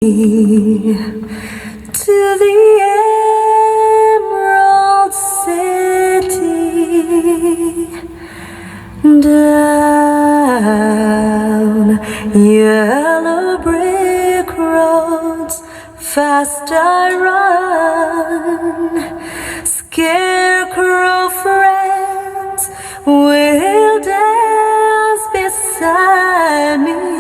to the Emerald City, down yellow brick roads, fast I run. Scarecrow friends will dance beside me.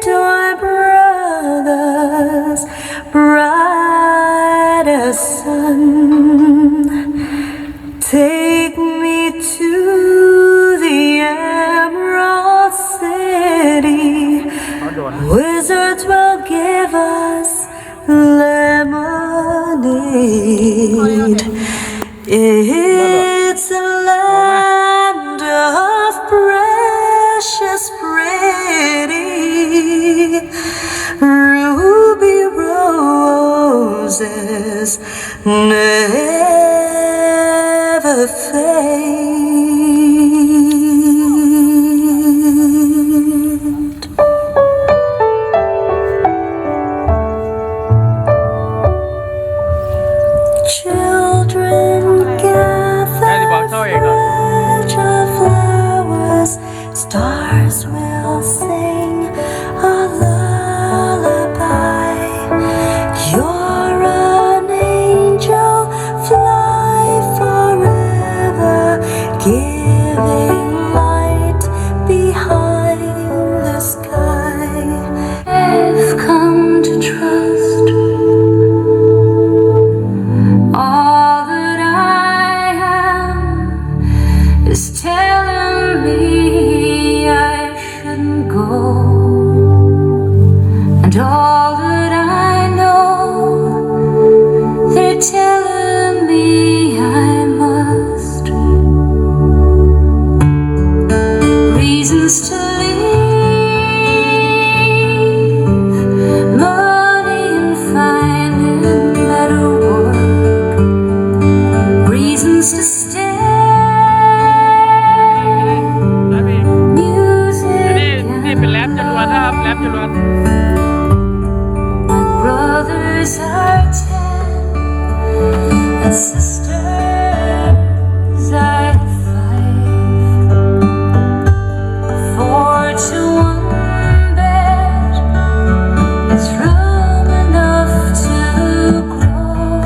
Toy brothers, bright as sun, take me to the Emerald City. Wizards will give us lemonade. It's a land of precious pretty ruby roses never fade. Children gather fledge of flowers, stars will sing a lullaby. You're an angel, fly forever, giving light behind the sky. I've come to trust all that I am is telling me I shouldn't go, and all that I know, they're telling me I must. Reasons to leave, money and finding better work, reasons to stay. Brothers are 10 and sisters are 5. 4 to 1 bed is room enough to grow.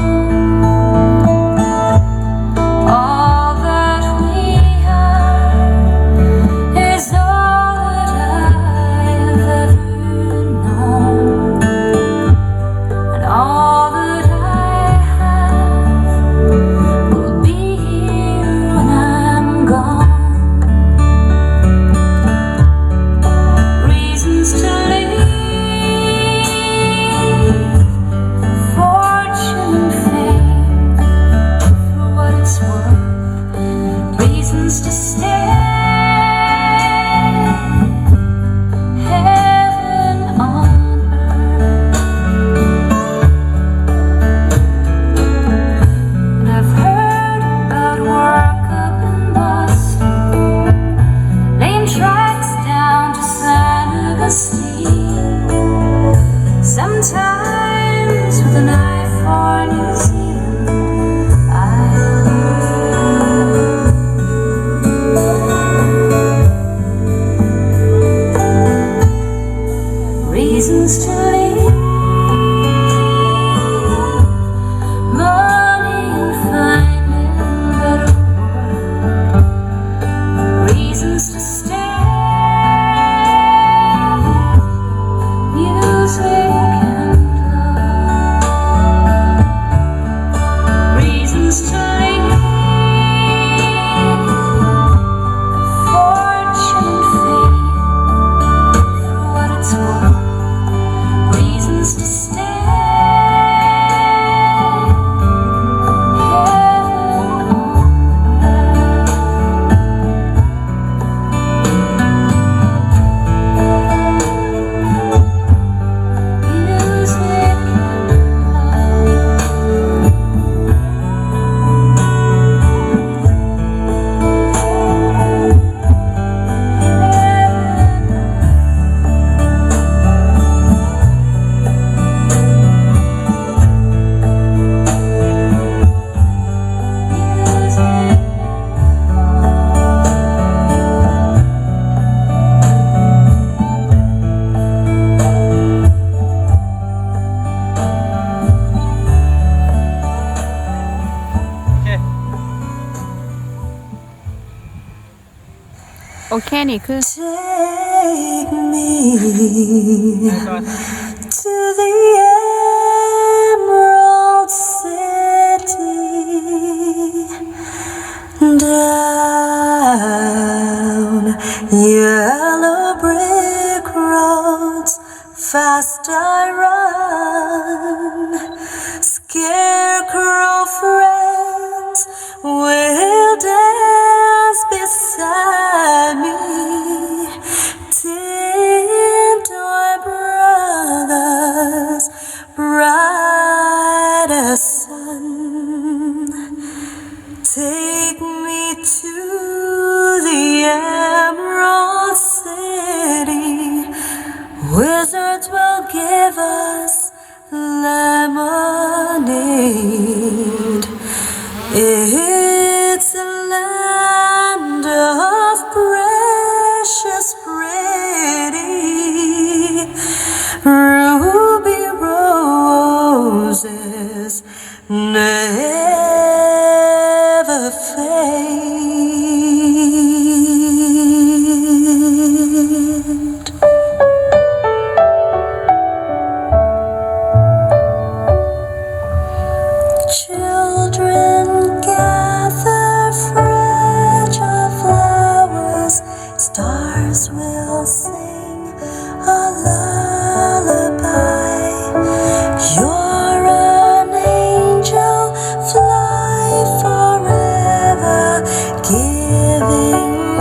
All that we are is all that I've ever known. All that I have will be here when I'm gone. Reasons to leave, fortune and fame, for what it's worth. Reasons to stay, heaven on earth. I've heard about work up in Boston, laying tracks down to San Augustine, sometimes with an eye for New Zealand. I learned reasons to leave, money and finding better work, reasons to stay, music and love, reasons to leave, fortune and fame, for what it's worth, reasons เคนี่คือ Take me to the Emerald City, down yellow brick roads, fast I run. Scarecrow friends will dance beside me. Tin toy brothers, bright as sun, take me to the Emerald City. Wizards will give us lemonade. It's a land of precious pretty